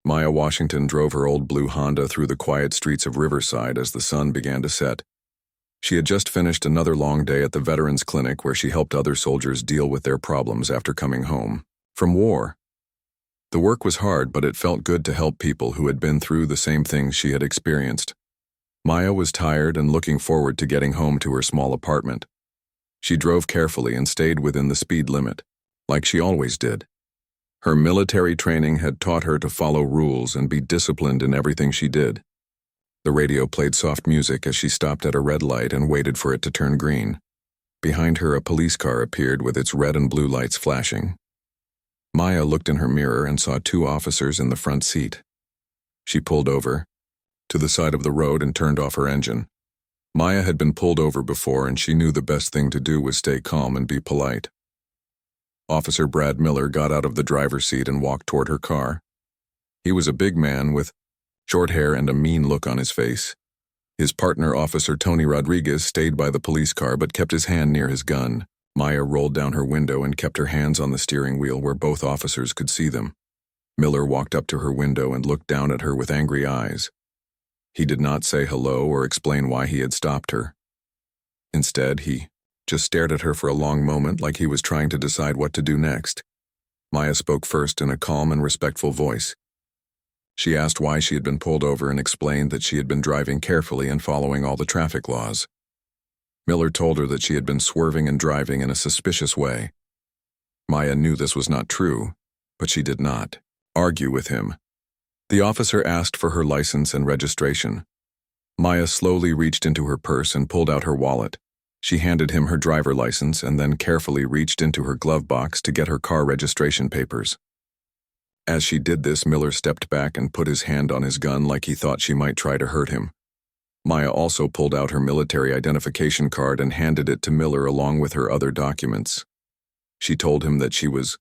Maya Washington drove her old blue Honda through the quiet streets of Riverside as the sun began to set. She had just finished another long day at the Veterans Clinic where she helped other soldiers deal with their problems after coming home from war. The work was hard, but it felt good to help people who had been through the same things she had experienced. Maya was tired and looking forward to getting home to her small apartment. She drove carefully and stayed within the speed limit, like she always did. Her military training had taught her to follow rules and be disciplined in everything she did. The radio played soft music as she stopped at a red light and waited for it to turn green. Behind her, a police car appeared with its red and blue lights flashing. Maya looked in her mirror and saw two officers in the front seat. She pulled over to the side of the road and turned off her engine. Maya had been pulled over before, and she knew the best thing to do was stay calm and be polite. Officer Brad Miller got out of the driver's seat and walked toward her car. He was a big man with short hair and a mean look on his face. His partner, Officer Tony Rodriguez, stayed by the police car but kept his hand near his gun. Maya rolled down her window and kept her hands on the steering wheel where both officers could see them. Miller walked up to her window and looked down at her with angry eyes. He did not say hello or explain why he had stopped her. Instead, he just stared at her for a long moment like he was trying to decide what to do next. Maya spoke first in a calm and respectful voice. She asked why she had been pulled over and explained that she had been driving carefully and following all the traffic laws. Miller told her that she had been swerving and driving in a suspicious way. Maya knew this was not true, but she did not argue with him. The officer asked for her license and registration. Maya slowly reached into her purse and pulled out her wallet. She handed him her driver license and then carefully reached into her glove box to get her car registration papers. As she did this, Miller stepped back and put his hand on his gun like he thought she might try to hurt him. Maya also pulled out her military identification card and handed it to Miller along with her other documents. She told him that she was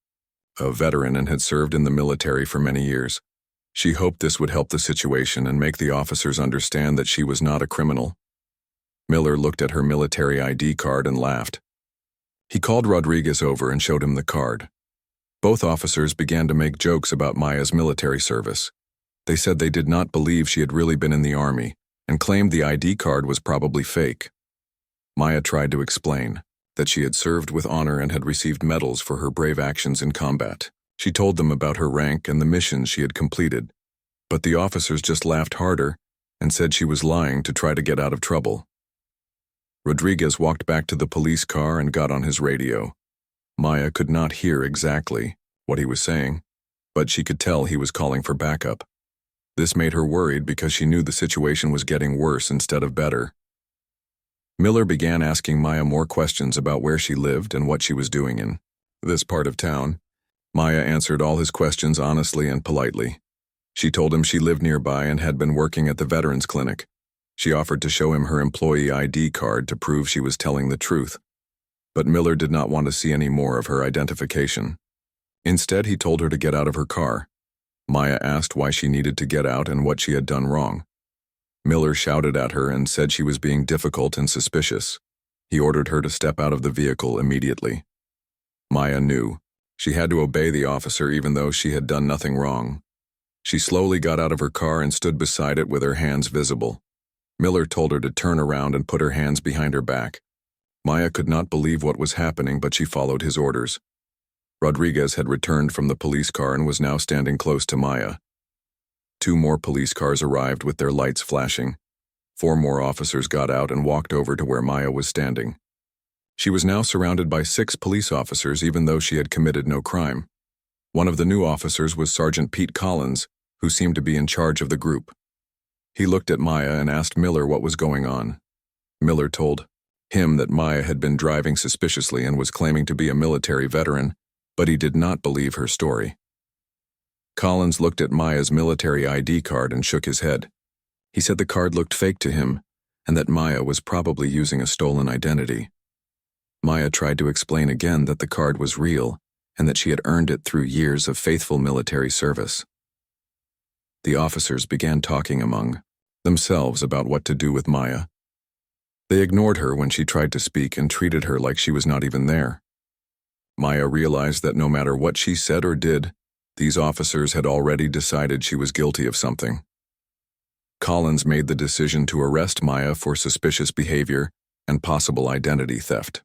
a veteran and had served in the military for many years. She hoped this would help the situation and make the officers understand that she was not a criminal. Miller looked at her military ID card and laughed. He called Rodriguez over and showed him the card. Both officers began to make jokes about Maya's military service. They said they did not believe she had really been in the army and claimed the ID card was probably fake. Maya tried to explain that she had served with honor and had received medals for her brave actions in combat. She told them about her rank and the missions she had completed, but the officers just laughed harder and said she was lying to try to get out of trouble. Rodriguez walked back to the police car and got on his radio. Maya could not hear exactly what he was saying, but she could tell he was calling for backup. This made her worried because she knew the situation was getting worse instead of better. Miller began asking Maya more questions about where she lived and what she was doing in this part of town. Maya answered all his questions honestly and politely. She told him she lived nearby and had been working at the Veterans Clinic. She offered to show him her employee ID card to prove she was telling the truth. But Miller did not want to see any more of her identification. Instead, he told her to get out of her car. Maya asked why she needed to get out and what she had done wrong. Miller shouted at her and said she was being difficult and suspicious. He ordered her to step out of the vehicle immediately. Maya knew she had to obey the officer even though she had done nothing wrong. She slowly got out of her car and stood beside it with her hands visible. Miller told her to turn around and put her hands behind her back. Maya could not believe what was happening, but she followed his orders. Rodriguez had returned from the police car and was now standing close to Maya. 2 more police cars arrived with their lights flashing. 4 more officers got out and walked over to where Maya was standing. She was now surrounded by 6 police officers even though she had committed no crime. One of the new officers was Sergeant Pete Collins, who seemed to be in charge of the group. He looked at Maya and asked Miller what was going on. Miller told him that Maya had been driving suspiciously and was claiming to be a military veteran, but he did not believe her story. Collins looked at Maya's military ID card and shook his head. He said the card looked fake to him and that Maya was probably using a stolen identity. Maya tried to explain again that the card was real and that she had earned it through years of faithful military service. The officers began talking among themselves about what to do with Maya. They ignored her when she tried to speak and treated her like she was not even there. Maya realized that no matter what she said or did, These officers had already decided she was guilty of something. Collins made the decision to arrest Maya for suspicious behavior and possible identity theft.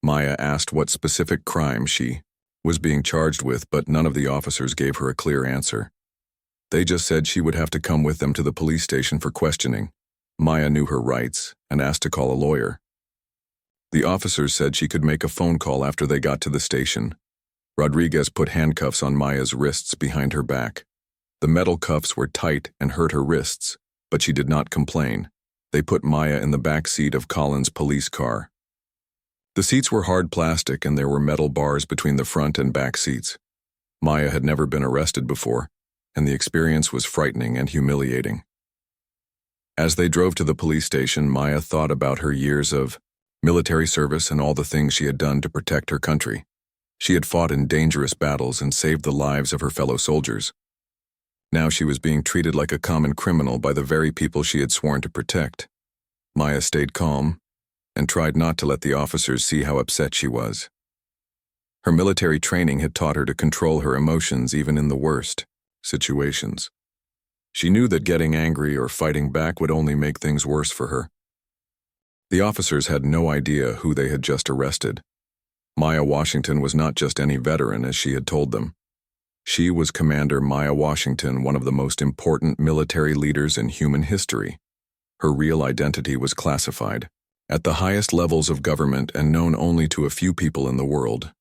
Maya asked what specific crime she was being charged with, but none of the officers gave her a clear answer. They just said she would have to come with them to the police station for questioning. Maya knew her rights and asked to call a lawyer. The officers said she could make a phone call after they got to the station. Rodriguez put handcuffs on Maya's wrists behind her back. The metal cuffs were tight and hurt her wrists, but she did not complain. They put Maya in the back seat of Collins' police car. The seats were hard plastic and there were metal bars between the front and back seats. Maya had never been arrested before, and the experience was frightening and humiliating. As they drove to the police station, Maya thought about her years of military service and all the things she had done to protect her country. She had fought in dangerous battles and saved the lives of her fellow soldiers. Now she was being treated like a common criminal by the very people she had sworn to protect. Maya stayed calm and tried not to let the officers see how upset she was. Her military training had taught her to control her emotions even in the worst situations. She knew that getting angry or fighting back would only make things worse for her. The officers had no idea who they had just arrested. Maya Washington was not just any veteran, as she had told them. She was Commander Maya Washington, one of the most important military leaders in human history. Her real identity was classified at the highest levels of government and known only to a few people in the world.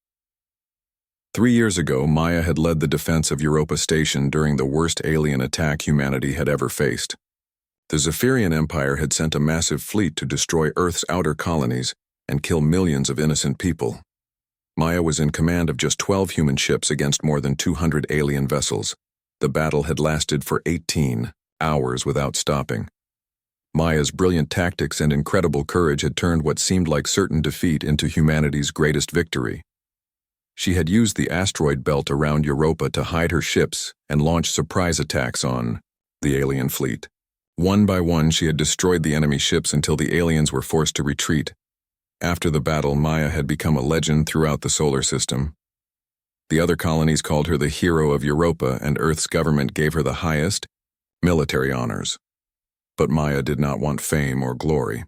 3 years ago, Maya had led the defense of Europa Station during the worst alien attack humanity had ever faced. The Zephyrian Empire had sent a massive fleet to destroy Earth's outer colonies and kill millions of innocent people. Maya was in command of just 12 human ships against more than 200 alien vessels. The battle had lasted for 18 hours without stopping. Maya's brilliant tactics and incredible courage had turned what seemed like certain defeat into humanity's greatest victory. She had used the asteroid belt around Europa to hide her ships and launch surprise attacks on the alien fleet. One by one, she had destroyed the enemy ships until the aliens were forced to retreat. After the battle, Maya had become a legend throughout the solar system. The other colonies called her the hero of Europa, and Earth's government gave her the highest military honors. But Maya did not want fame or glory.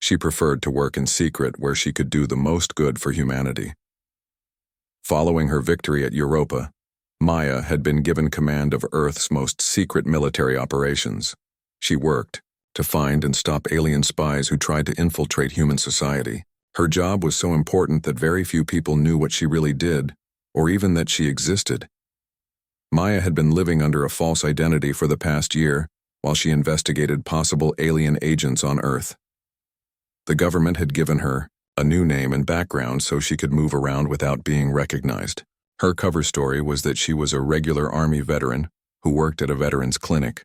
She preferred to work in secret where she could do the most good for humanity. Following her victory at Europa, Maya had been given command of Earth's most secret military operations. She worked to find and stop alien spies who tried to infiltrate human society. Her job was so important that very few people knew what she really did, or even that she existed. Maya had been living under a false identity for the past year while she investigated possible alien agents on Earth. The government had given her a new name and background so she could move around without being recognized. Her cover story was that she was a regular Army veteran who worked at a veterans clinic.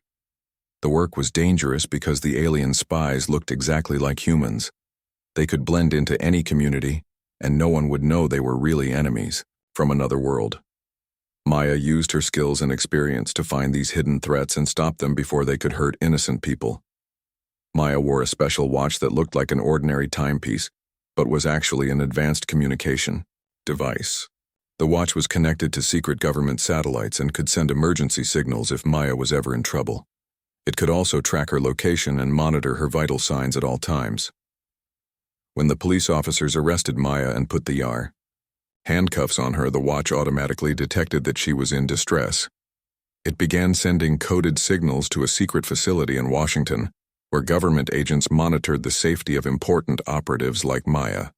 The work was dangerous because the alien spies looked exactly like humans. They could blend into any community, and no one would know they were really enemies from another world. Maya used her skills and experience to find these hidden threats and stop them before they could hurt innocent people. Maya wore a special watch that looked like an ordinary timepiece, but was actually an advanced communication device. The watch was connected to secret government satellites and could send emergency signals if Maya was ever in trouble. It could also track her location and monitor her vital signs at all times. When the police officers arrested Maya and put the handcuffs on her, the watch automatically detected that she was in distress. It began sending coded signals to a secret facility in Washington, where government agents monitored the safety of important operatives like Maya.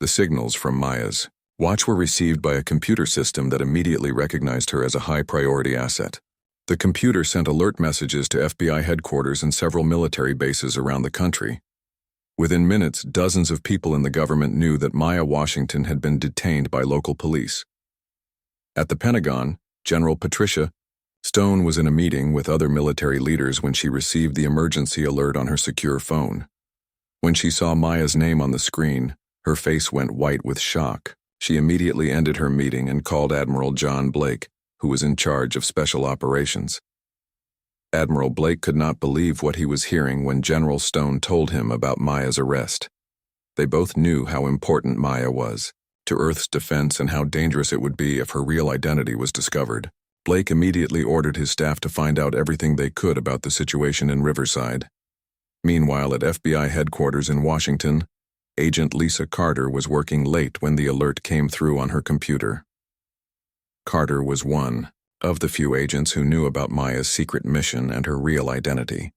The signals from Maya's watch were received by a computer system that immediately recognized her as a high-priority asset. The computer sent alert messages to FBI headquarters and several military bases around the country. Within minutes, dozens of people in the government knew that Maya Washington had been detained by local police. At the Pentagon, General Patricia Stone was in a meeting with other military leaders when she received the emergency alert on her secure phone. When she saw Maya's name on the screen, her face went white with shock. She immediately ended her meeting and called Admiral John Blake, who was in charge of special operations. Admiral Blake could not believe what he was hearing when General Stone told him about Maya's arrest. They both knew how important Maya was. to Earth's defense and how dangerous it would be if her real identity was discovered. Blake immediately ordered his staff to find out everything they could about the situation in Riverside. Meanwhile, at FBI headquarters in Washington, Agent Lisa Carter was working late when the alert came through on her computer. Carter was one of the few agents who knew about Maya's secret mission and her real identity.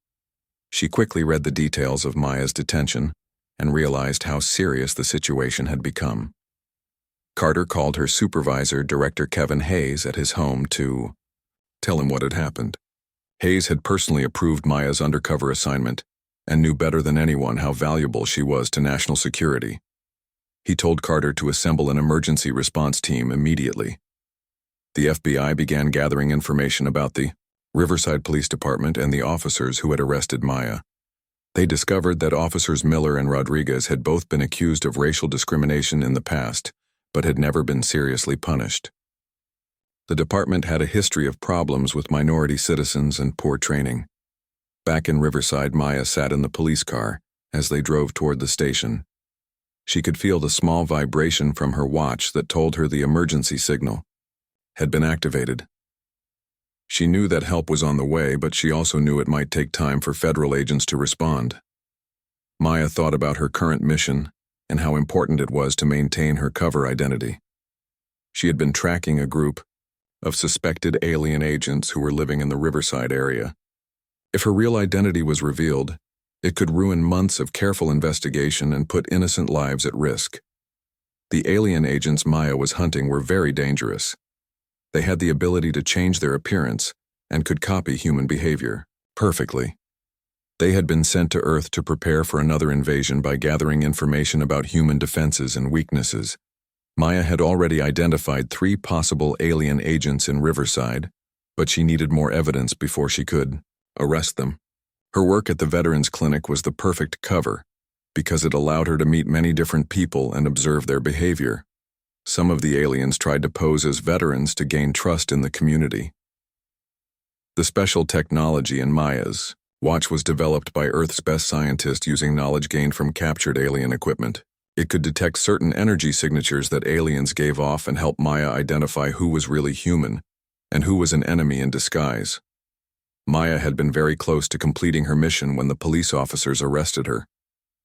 She quickly read the details of Maya's detention and realized how serious the situation had become. Carter called her supervisor, Director Kevin Hayes, at his home to tell him what had happened. Hayes had personally approved Maya's undercover assignment and knew better than anyone how valuable she was to national security. He told Carter to assemble an emergency response team immediately. The FBI began gathering information about the Riverside Police Department and the officers who had arrested Maya. They discovered that Officers Miller and Rodriguez had both been accused of racial discrimination in the past, but had never been seriously punished. The department had a history of problems with minority citizens and poor training. Back in Riverside, Maya sat in the police car as they drove toward the station. She could feel the small vibration from her watch that told her the emergency signal had been activated. She knew that help was on the way, but she also knew it might take time for federal agents to respond. Maya thought about her current mission and how important it was to maintain her cover identity. She had been tracking a group of suspected alien agents who were living in the Riverside area. If her real identity was revealed, it could ruin months of careful investigation and put innocent lives at risk. The alien agents Maya was hunting were very dangerous. They had the ability to change their appearance and could copy human behavior perfectly. They had been sent to Earth to prepare for another invasion by gathering information about human defenses and weaknesses. Maya had already identified 3 possible alien agents in Riverside, but she needed more evidence before she could arrest them. Her work at the Veterans Clinic was the perfect cover because it allowed her to meet many different people and observe their behavior. Some of the aliens tried to pose as veterans to gain trust in the community. The special technology in Maya's watch was developed by Earth's best scientists using knowledge gained from captured alien equipment. It could detect certain energy signatures that aliens gave off and help Maya identify who was really human and who was an enemy in disguise. Maya had been very close to completing her mission when the police officers arrested her.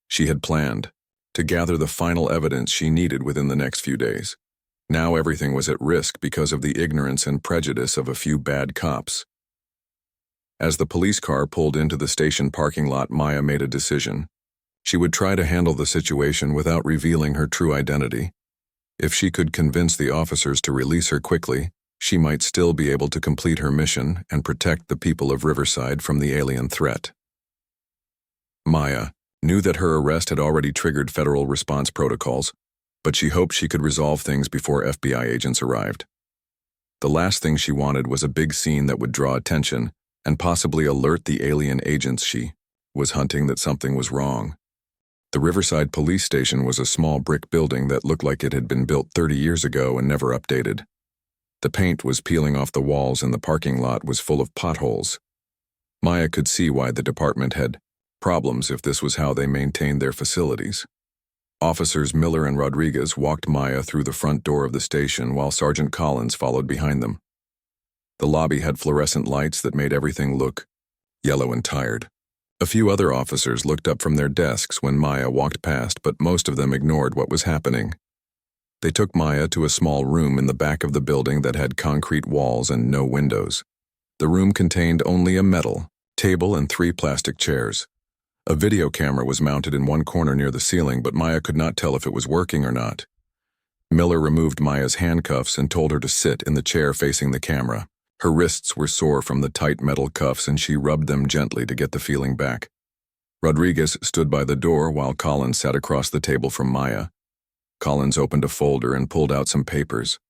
She had planned to gather the final evidence she needed within the next few days. Now everything was at risk because of the ignorance and prejudice of a few bad cops. As the police car pulled into the station parking lot, Maya made a decision. She would try to handle the situation without revealing her true identity. If she could convince the officers to release her quickly, she might still be able to complete her mission and protect the people of Riverside from the alien threat. Maya knew that her arrest had already triggered federal response protocols, but she hoped she could resolve things before FBI agents arrived. The last thing she wanted was a big scene that would draw attention and possibly alert the alien agents she was hunting that something was wrong. The Riverside Police Station was a small brick building that looked like it had been built 30 years ago and never updated. The paint was peeling off the walls and the parking lot was full of potholes. Maya could see why the department had problems if this was how they maintained their facilities. Officers Miller and Rodriguez walked Maya through the front door of the station while Sergeant Collins followed behind them. The lobby had fluorescent lights that made everything look yellow and tired. A few other officers looked up from their desks when Maya walked past, but most of them ignored what was happening. They took Maya to a small room in the back of the building that had concrete walls and no windows. The room contained only a metal table and 3 plastic chairs. A video camera was mounted in one corner near the ceiling, but Maya could not tell if it was working or not. Miller removed Maya's handcuffs and told her to sit in the chair facing the camera. Her wrists were sore from the tight metal cuffs and she rubbed them gently to get the feeling back. Rodriguez stood by the door while Collins sat across the table from Maya. Collins opened a folder and pulled out some papers.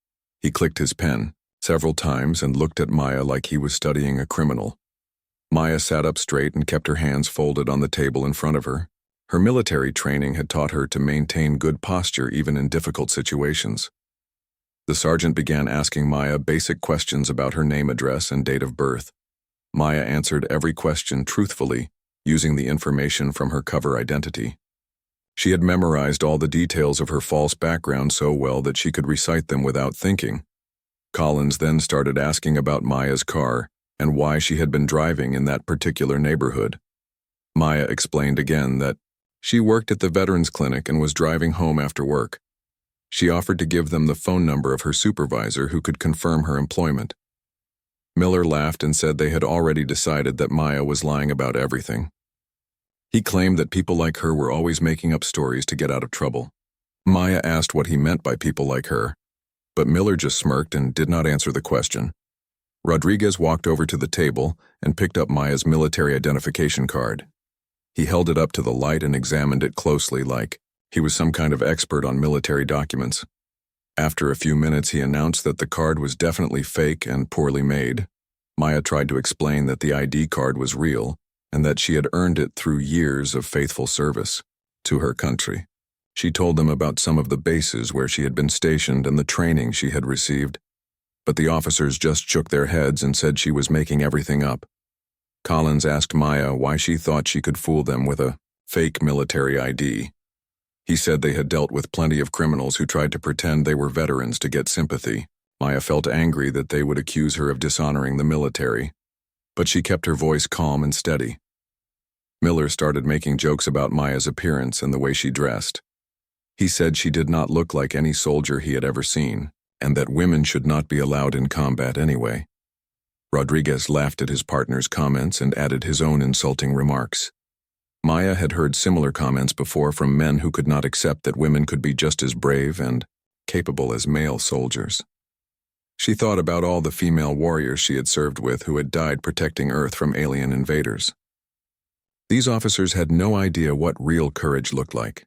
He clicked his pen several times and looked at Maya like he was studying a criminal. Maya sat up straight and kept her hands folded on the table in front of her. Her military training had taught her to maintain good posture even in difficult situations. The sergeant began asking Maya basic questions about her name, address, and date of birth. Maya answered every question truthfully, using the information from her cover identity. She had memorized all the details of her false background so well that she could recite them without thinking. Collins then started asking about Maya's car and why she had been driving in that particular neighborhood. Maya explained again that she worked at the Veterans Clinic and was driving home after work. She offered to give them the phone number of her supervisor who could confirm her employment. Miller laughed and said they had already decided that Maya was lying about everything. He claimed that people like her were always making up stories to get out of trouble. Maya asked what he meant by people like her, but Miller just smirked and did not answer the question. Rodriguez walked over to the table and picked up Maya's military identification card. He held it up to the light and examined it closely like he was some kind of expert on military documents. After a few minutes, he announced that the card was definitely fake and poorly made. Maya tried to explain that the ID card was real and that she had earned it through years of faithful service to her country. She told them about some of the bases where she had been stationed and the training she had received, but the officers just shook their heads and said she was making everything up. Collins asked Maya why she thought she could fool them with a fake military ID. He said they had dealt with plenty of criminals who tried to pretend they were veterans to get sympathy. Maya felt angry that they would accuse her of dishonoring the military, but she kept her voice calm and steady. Miller started making jokes about Maya's appearance and the way she dressed. He said she did not look like any soldier he had ever seen, and that women should not be allowed in combat anyway. Rodriguez laughed at his partner's comments and added his own insulting remarks. Maya had heard similar comments before from men who could not accept that women could be just as brave and capable as male soldiers. She thought about all the female warriors she had served with who had died protecting Earth from alien invaders. These officers had no idea what real courage looked like.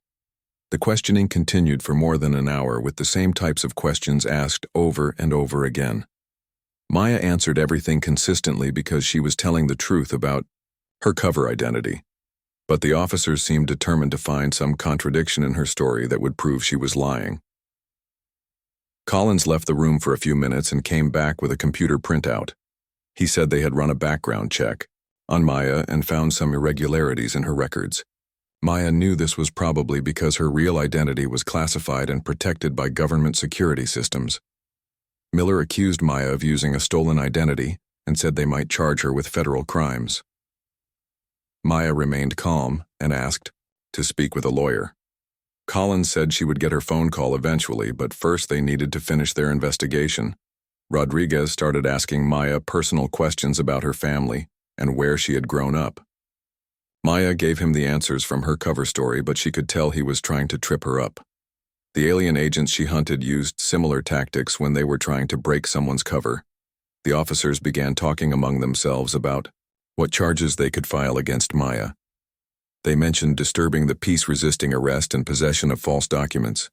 The questioning continued for more than an hour with the same types of questions asked over and over again. Maya answered everything consistently because she was telling the truth about her cover identity. But the officers seemed determined to find some contradiction in her story that would prove she was lying. Collins left the room for a few minutes and came back with a computer printout. He said they had run a background check on Maya and found some irregularities in her records. Maya knew this was probably because her real identity was classified and protected by government security systems. Miller accused Maya of using a stolen identity and said they might charge her with federal crimes. Maya remained calm and asked to speak with a lawyer. Collins said she would get her phone call eventually, but first they needed to finish their investigation. Rodriguez started asking Maya personal questions about her family and where she had grown up. Maya gave him the answers from her cover story, but she could tell he was trying to trip her up. The alien agents she hunted used similar tactics when they were trying to break someone's cover. The officers began talking among themselves about what charges they could file against Maya. They mentioned disturbing the peace-resisting arrest and possession of false documents.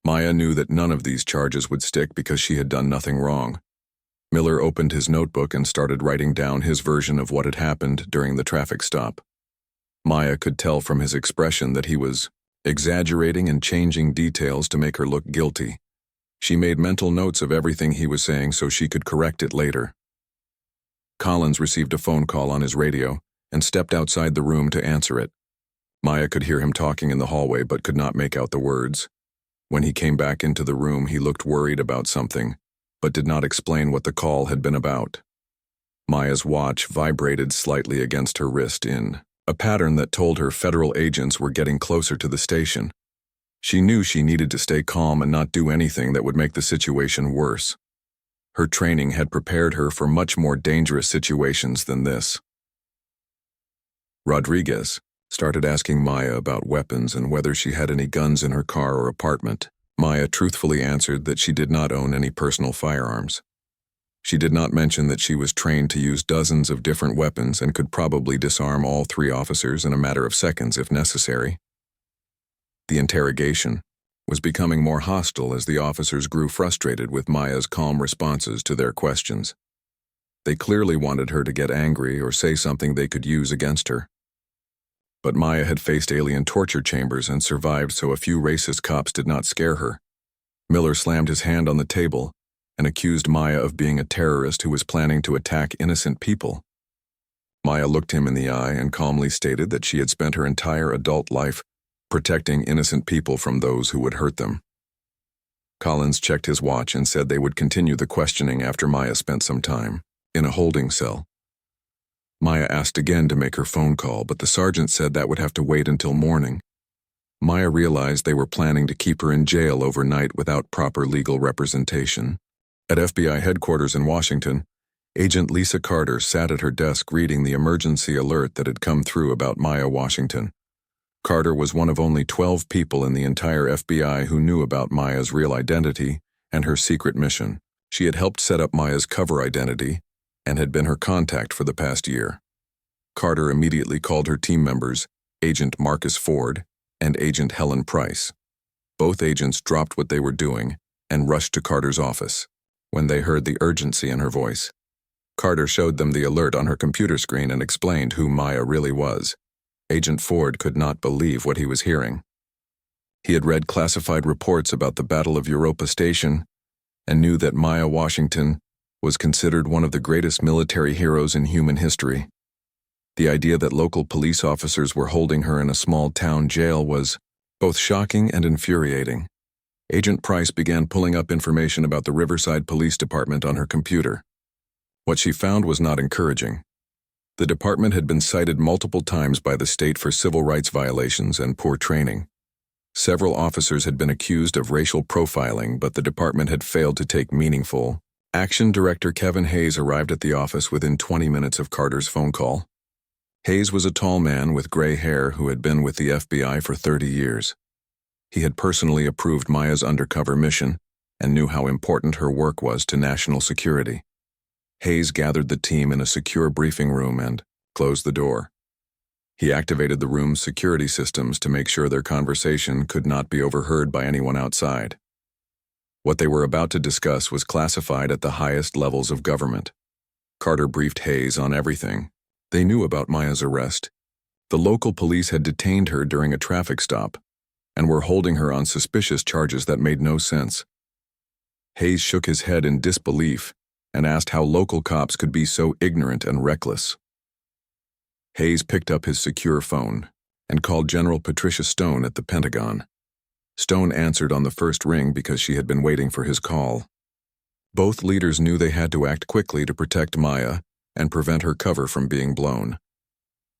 Maya knew that none of these charges would stick because she had done nothing wrong. Miller opened his notebook and started writing down his version of what had happened during the traffic stop. Maya could tell from his expression that he was exaggerating and changing details to make her look guilty. She made mental notes of everything he was saying so she could correct it later. Collins received a phone call on his radio and stepped outside the room to answer it. Maya could hear him talking in the hallway but could not make out the words. When he came back into the room, he looked worried about something, but did not explain what the call had been about. Maya's watch vibrated slightly against her wrist in a pattern that told her federal agents were getting closer to the station. She knew she needed to stay calm and not do anything that would make the situation worse. Her training had prepared her for much more dangerous situations than this. Rodriguez started asking Maya about weapons and whether she had any guns in her car or apartment. Maya truthfully answered that she did not own any personal firearms. She did not mention that she was trained to use dozens of different weapons and could probably disarm all 3 officers in a matter of seconds if necessary. The interrogation was becoming more hostile as the officers grew frustrated with Maya's calm responses to their questions. They clearly wanted her to get angry or say something they could use against her. But Maya had faced alien torture chambers and survived, so a few racist cops did not scare her. Miller slammed his hand on the table and accused Maya of being a terrorist who was planning to attack innocent people. Maya looked him in the eye and calmly stated that she had spent her entire adult life protecting innocent people from those who would hurt them. Collins checked his watch and said they would continue the questioning after Maya spent some time in a holding cell. Maya asked again to make her phone call, but the sergeant said that would have to wait until morning. Maya realized they were planning to keep her in jail overnight without proper legal representation. At FBI headquarters in Washington, Agent Lisa Carter sat at her desk reading the emergency alert that had come through about Maya Washington. Carter was one of only 12 people in the entire FBI who knew about Maya's real identity and her secret mission. She had helped set up Maya's cover identity and had been her contact for the past year. Carter immediately called her team members, Agent Marcus Ford and Agent Helen Price. Both agents dropped what they were doing and rushed to Carter's office. When they heard the urgency in her voice, Carter showed them the alert on her computer screen and explained who Maya really was. Agent Ford could not believe what he was hearing. He had read classified reports about the Battle of Europa Station and knew that Maya Washington was considered one of the greatest military heroes in human history. The idea that local police officers were holding her in a small town jail was both shocking and infuriating. Agent Price began pulling up information about the Riverside Police Department on her computer. What she found was not encouraging. The department had been cited multiple times by the state for civil rights violations and poor training. Several officers had been accused of racial profiling, but the department had failed to take meaningful action. Director Kevin Hayes arrived at the office within 20 minutes of Carter's phone call. Hayes was a tall man with gray hair who had been with the FBI for 30 years. He had personally approved Maya's undercover mission and knew how important her work was to national security. Hayes gathered the team in a secure briefing room and closed the door. He activated the room's security systems to make sure their conversation could not be overheard by anyone outside. What they were about to discuss was classified at the highest levels of government. Carter briefed Hayes on everything. They knew about Maya's arrest. The local police had detained her during a traffic stop and were holding her on suspicious charges that made no sense. Hayes shook his head in disbelief and asked how local cops could be so ignorant and reckless. Hayes picked up his secure phone and called General Patricia Stone at the Pentagon. Stone answered on the first ring because she had been waiting for his call. Both leaders knew they had to act quickly to protect Maya and prevent her cover from being blown.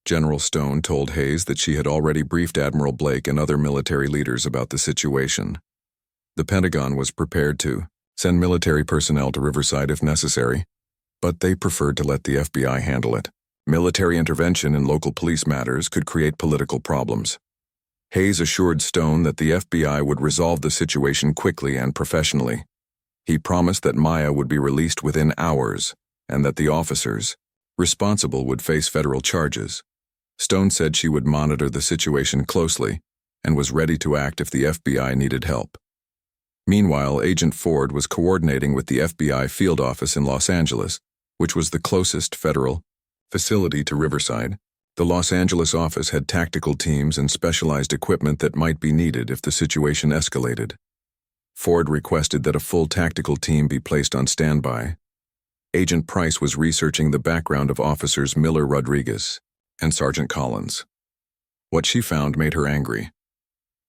General Stone told Hayes that she had already briefed Admiral Blake and other military leaders about the situation. The Pentagon was prepared to send military personnel to Riverside if necessary, but they preferred to let the FBI handle it. Military intervention in local police matters could create political problems. Hayes assured Stone that the FBI would resolve the situation quickly and professionally. He promised that Maya would be released within hours and that the officers responsible would face federal charges. Stone said she would monitor the situation closely and was ready to act if the FBI needed help. Meanwhile, Agent Ford was coordinating with the FBI field office in Los Angeles, which was the closest federal facility to Riverside. The Los Angeles office had tactical teams and specialized equipment that might be needed if the situation escalated. Ford requested that a full tactical team be placed on standby. Agent Price was researching the background of Officers Miller Rodriguez and Sergeant Collins. What she found made her angry.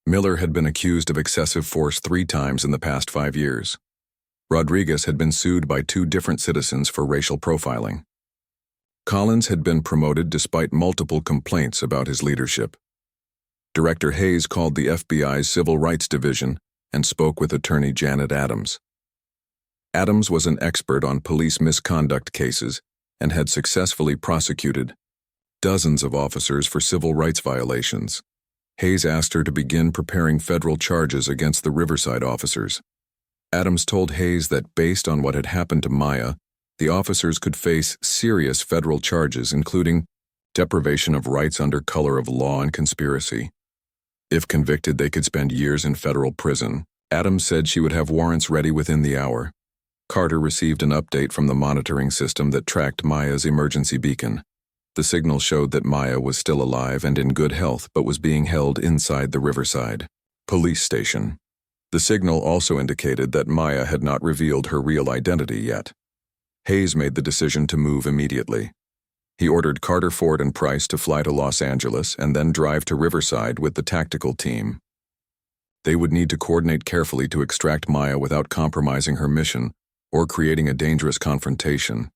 Miller had been accused of excessive force 3 times in the past 5 years. Rodriguez had been sued by 2 different citizens for racial profiling. Collins had been promoted despite multiple complaints about his leadership. Director Hayes called the FBI's Civil Rights Division and spoke with attorney Janet Adams. Adams was an expert on police misconduct cases and had successfully prosecuted dozens of officers for civil rights violations. Hayes asked her to begin preparing federal charges against the Riverside officers. Adams told Hayes that based on what had happened to Maya, the officers could face serious federal charges, including deprivation of rights under color of law and conspiracy. If convicted, they could spend years in federal prison. Adams said she would have warrants ready within the hour. Carter received an update from the monitoring system that tracked Maya's emergency beacon. The signal showed that Maya was still alive and in good health but was being held inside the Riverside police station. The signal also indicated that Maya had not revealed her real identity yet. Hayes made the decision to move immediately. He ordered Carter, Ford, and Price to fly to Los Angeles and then drive to Riverside with the tactical team. They would need to coordinate carefully to extract Maya without compromising her mission or creating a dangerous confrontation.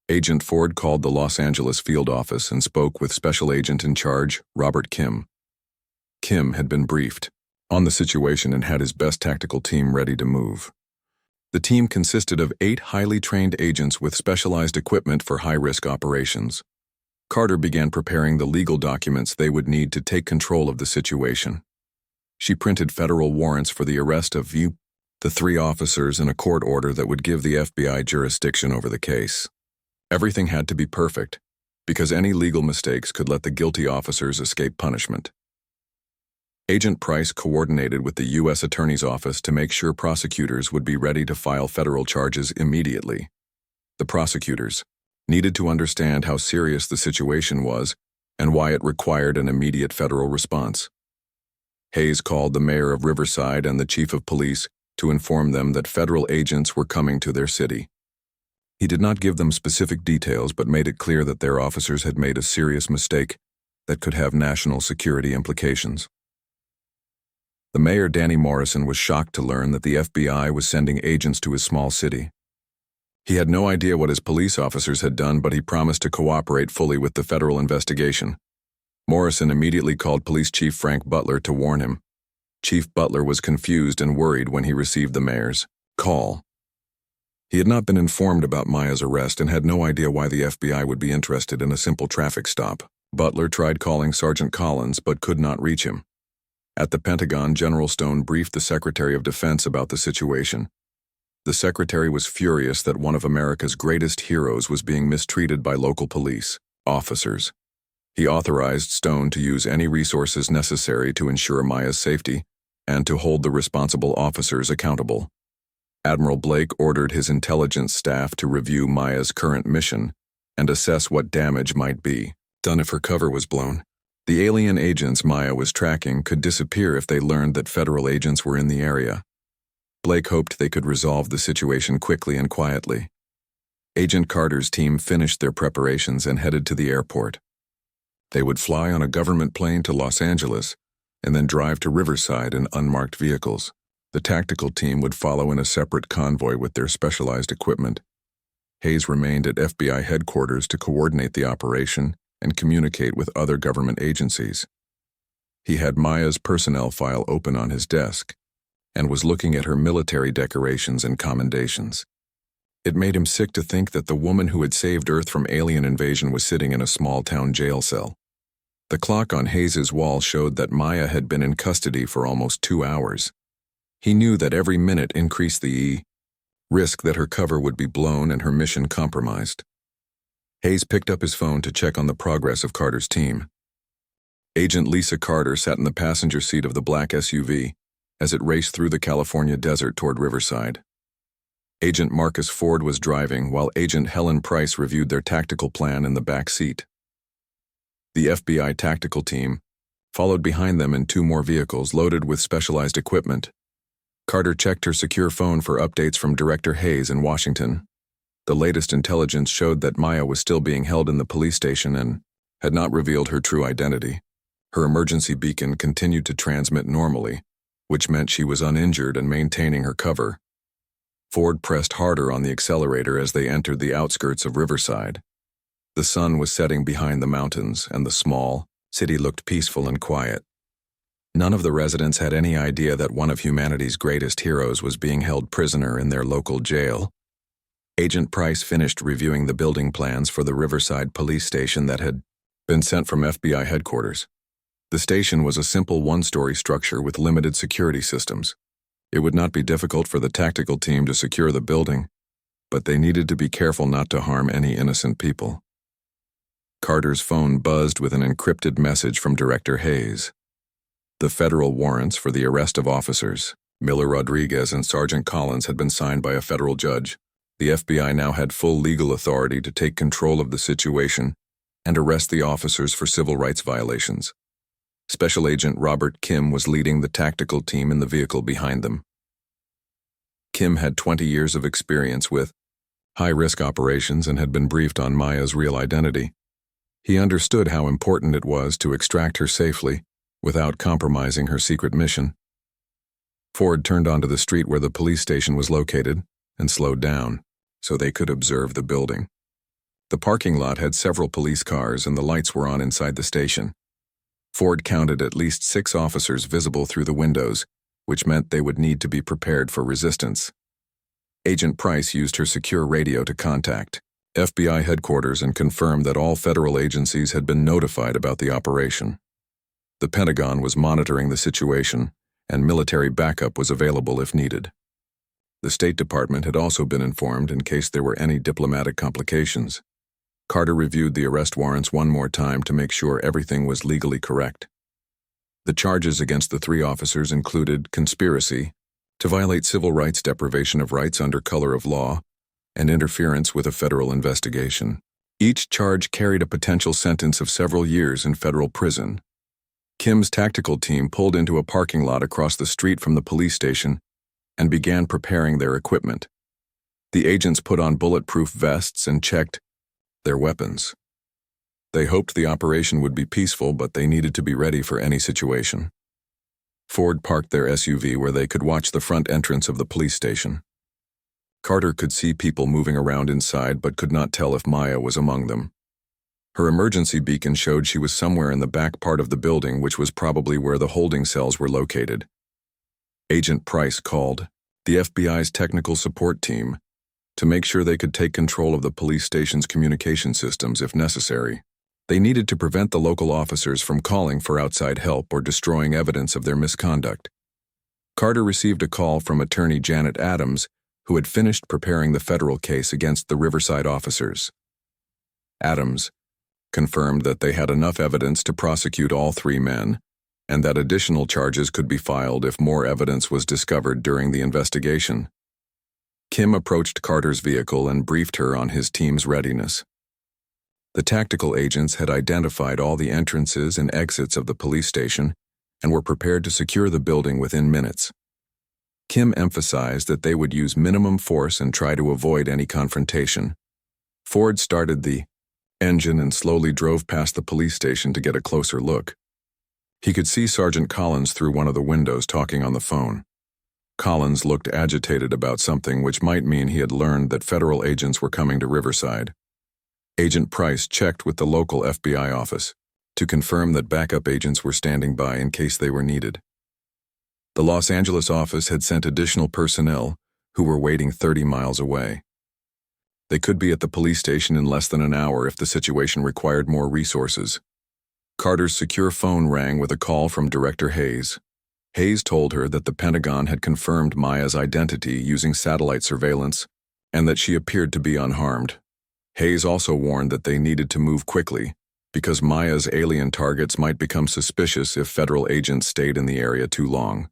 Agent Ford called the Los Angeles field office and spoke with Special Agent in charge, Robert Kim. Kim had been briefed on the situation and had his best tactical team ready to move. The team consisted of 8 highly trained agents with specialized equipment for high-risk operations. Carter began preparing the legal documents they would need to take control of the situation. She printed federal warrants for the arrest of the 3 officers in a court order that would give the FBI jurisdiction over the case. Everything had to be perfect, because any legal mistakes could let the guilty officers escape punishment. Agent Price coordinated with the U.S. Attorney's Office to make sure prosecutors would be ready to file federal charges immediately. The prosecutors needed to understand how serious the situation was and why it required an immediate federal response. Hayes called the mayor of Riverside and the chief of police to inform them that federal agents were coming to their city. He did not give them specific details but made it clear that their officers had made a serious mistake that could have national security implications. The mayor, Danny Morrison, was shocked to learn that the FBI was sending agents to his small city. He had no idea what his police officers had done, but he promised to cooperate fully with the federal investigation. Morrison immediately called Police Chief Frank Butler to warn him. Chief Butler was confused and worried when he received the mayor's call. He had not been informed about Maya's arrest and had no idea why the FBI would be interested in a simple traffic stop. Butler tried calling Sergeant Collins but could not reach him. At the Pentagon, General Stone briefed the Secretary of Defense about the situation. The Secretary was furious that one of America's greatest heroes was being mistreated by local police officers. He authorized Stone to use any resources necessary to ensure Maya's safety and to hold the responsible officers accountable. Admiral Blake ordered his intelligence staff to review Maya's current mission and assess what damage might be done if her cover was blown. The alien agents Maya was tracking could disappear if they learned that federal agents were in the area. Blake hoped they could resolve the situation quickly and quietly. Agent Carter's team finished their preparations and headed to the airport. They would fly on a government plane to Los Angeles and then drive to Riverside in unmarked vehicles. The tactical team would follow in a separate convoy with their specialized equipment. Hayes remained at FBI headquarters to coordinate the operation and communicate with other government agencies. He had Maya's personnel file open on his desk and was looking at her military decorations and commendations. It made him sick to think that the woman who had saved Earth from alien invasion was sitting in a small-town jail cell. The clock on Hayes's wall showed that Maya had been in custody for almost 2 hours. He knew that every minute increased the risk that her cover would be blown and her mission compromised. Hayes picked up his phone to check on the progress of Carter's team. Agent Lisa Carter sat in the passenger seat of the black SUV as it raced through the California desert toward Riverside. Agent Marcus Ford was driving while Agent Helen Price reviewed their tactical plan in the back seat. The FBI tactical team followed behind them in 2 more vehicles loaded with specialized equipment. Carter checked her secure phone for updates from Director Hayes in Washington. The latest intelligence showed that Maya was still being held in the police station and had not revealed her true identity. Her emergency beacon continued to transmit normally, which meant she was uninjured and maintaining her cover. Ford pressed harder on the accelerator as they entered the outskirts of Riverside. The sun was setting behind the mountains, and the small city looked peaceful and quiet. None of the residents had any idea that one of humanity's greatest heroes was being held prisoner in their local jail. Agent Price finished reviewing the building plans for the Riverside police station that had been sent from FBI headquarters. The station was a simple 1-story structure with limited security systems. It would not be difficult for the tactical team to secure the building, but they needed to be careful not to harm any innocent people. Carter's phone buzzed with an encrypted message from Director Hayes. The federal warrants for the arrest of officers, Miller Rodriguez and Sergeant Collins, had been signed by a federal judge. The FBI now had full legal authority to take control of the situation and arrest the officers for civil rights violations. Special Agent Robert Kim was leading the tactical team in the vehicle behind them. Kim had 20 years of experience with high-risk operations and had been briefed on Maya's real identity. He understood how important it was to extract her safely without compromising her secret mission. Ford turned onto the street where the police station was located and slowed down so they could observe the building. The parking lot had several police cars and the lights were on inside the station. Ford counted at least 6 officers visible through the windows, which meant they would need to be prepared for resistance. Agent Price used her secure radio to contact FBI headquarters and confirmed that all federal agencies had been notified about the operation. The Pentagon was monitoring the situation, and military backup was available if needed. The State Department had also been informed in case there were any diplomatic complications. Carter reviewed the arrest warrants one more time to make sure everything was legally correct. The charges against the 3 officers included conspiracy to violate civil rights, deprivation of rights under color of law, and interference with a federal investigation. Each charge carried a potential sentence of several years in federal prison. Kim's tactical team pulled into a parking lot across the street from the police station and began preparing their equipment. The agents put on bulletproof vests and checked their weapons. They hoped the operation would be peaceful, but they needed to be ready for any situation. Ford parked their SUV where they could watch the front entrance of the police station. Carter could see people moving around inside but could not tell if Maya was among them. Her emergency beacon showed she was somewhere in the back part of the building, which was probably where the holding cells were located. Agent Price called the FBI's technical support team to make sure they could take control of the police station's communication systems if necessary. They needed to prevent the local officers from calling for outside help or destroying evidence of their misconduct. Carter received a call from attorney Janet Adams, who had finished preparing the federal case against the Riverside officers. Adams confirmed that they had enough evidence to prosecute all 3 men, and that additional charges could be filed if more evidence was discovered during the investigation. Kim approached Carter's vehicle and briefed her on his team's readiness. The tactical agents had identified all the entrances and exits of the police station and were prepared to secure the building within minutes. Kim emphasized that they would use minimum force and try to avoid any confrontation. Ford started the engine and slowly drove past the police station to get a closer look. He could see Sergeant Collins through one of the windows talking on the phone. Collins looked agitated about something, which might mean he had learned that federal agents were coming to Riverside. Agent Price checked with the local FBI office to confirm that backup agents were standing by in case they were needed. The Los Angeles office had sent additional personnel who were waiting 30 miles away. They could be at the police station in less than an hour if the situation required more resources. Carter's secure phone rang with a call from Director Hayes. Hayes told her that the Pentagon had confirmed Maya's identity using satellite surveillance and that she appeared to be unharmed. Hayes also warned that they needed to move quickly because Maya's alien targets might become suspicious if federal agents stayed in the area too long.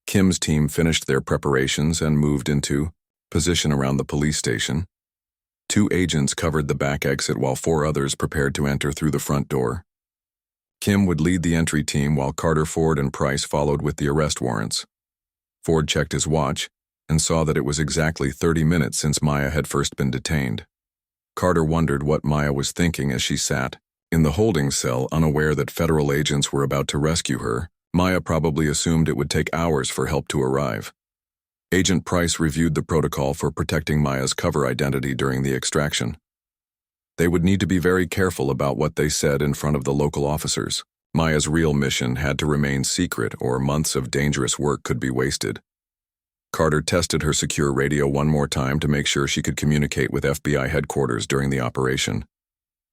Kim's team finished their preparations and moved into position around the police station. 2 agents covered the back exit while 4 others prepared to enter through the front door. Kim would lead the entry team while Carter, Ford, and Price followed with the arrest warrants. Ford checked his watch and saw that it was exactly 30 minutes since Maya had first been detained. Carter wondered what Maya was thinking as she sat in the holding cell, unaware that federal agents were about to rescue her. Maya probably assumed it would take hours for help to arrive. Agent Price reviewed the protocol for protecting Maya's cover identity during the extraction. They would need to be very careful about what they said in front of the local officers. Maya's real mission had to remain secret, or months of dangerous work could be wasted. Carter tested her secure radio one more time to make sure she could communicate with FBI headquarters during the operation.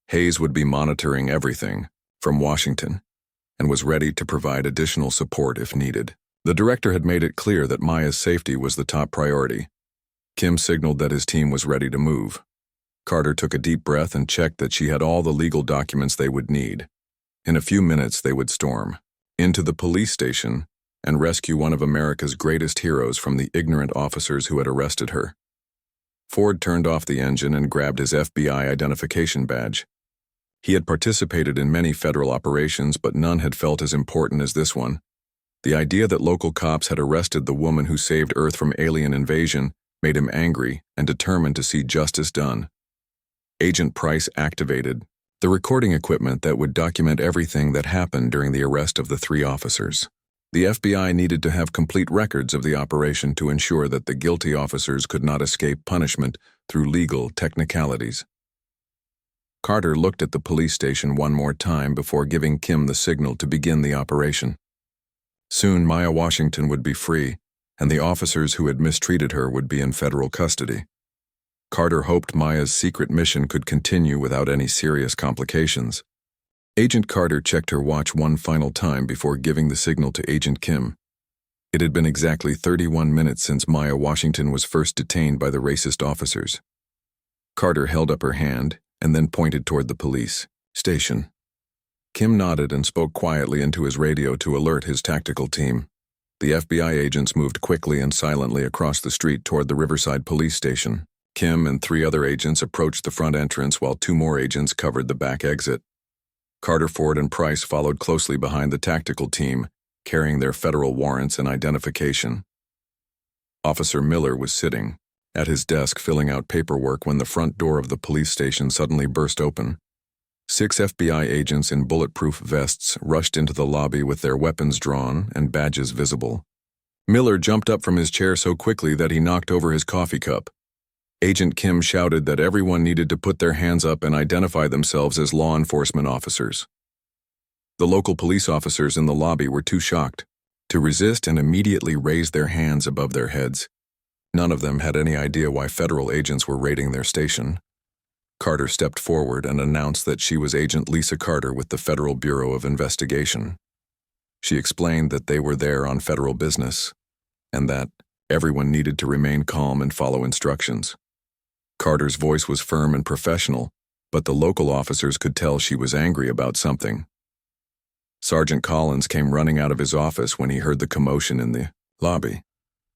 Hayes would be monitoring everything from Washington and was ready to provide additional support if needed. The director had made it clear that Maya's safety was the top priority. Kim signaled that his team was ready to move. Carter took a deep breath and checked that she had all the legal documents they would need. In a few minutes, they would storm into the police station and rescue one of America's greatest heroes from the ignorant officers who had arrested her. Ford turned off the engine and grabbed his FBI identification badge. He had participated in many federal operations, but none had felt as important as this one. The idea that local cops had arrested the woman who saved Earth from alien invasion made him angry and determined to see justice done. Agent Price activated the recording equipment that would document everything that happened during the arrest of the 3 officers. The FBI needed to have complete records of the operation to ensure that the guilty officers could not escape punishment through legal technicalities. Carter looked at the police station one more time before giving Kim the signal to begin the operation. Soon Maya Washington would be free, and the officers who had mistreated her would be in federal custody. Carter hoped Maya's secret mission could continue without any serious complications. Agent Carter checked her watch one final time before giving the signal to Agent Kim. It had been exactly 31 minutes since Maya Washington was first detained by the racist officers. Carter held up her hand and then pointed toward the police station. Kim nodded and spoke quietly into his radio to alert his tactical team. The FBI agents moved quickly and silently across the street toward the Riverside police station. Kim and 3 other agents approached the front entrance while 2 more agents covered the back exit. Carter, Ford, and Price followed closely behind the tactical team, carrying their federal warrants and identification. Officer Miller was sitting at his desk filling out paperwork when the front door of the police station suddenly burst open. 6 FBI agents in bulletproof vests rushed into the lobby with their weapons drawn and badges visible. Miller jumped up from his chair so quickly that he knocked over his coffee cup. Agent Kim shouted that everyone needed to put their hands up and identify themselves as law enforcement officers. The local police officers in the lobby were too shocked to resist and immediately raised their hands above their heads. None of them had any idea why federal agents were raiding their station. Carter stepped forward and announced that she was Agent Lisa Carter with the Federal Bureau of Investigation. She explained that they were there on federal business, and that everyone needed to remain calm and follow instructions. Carter's voice was firm and professional, but the local officers could tell she was angry about something. Sergeant Collins came running out of his office when he heard the commotion in the lobby.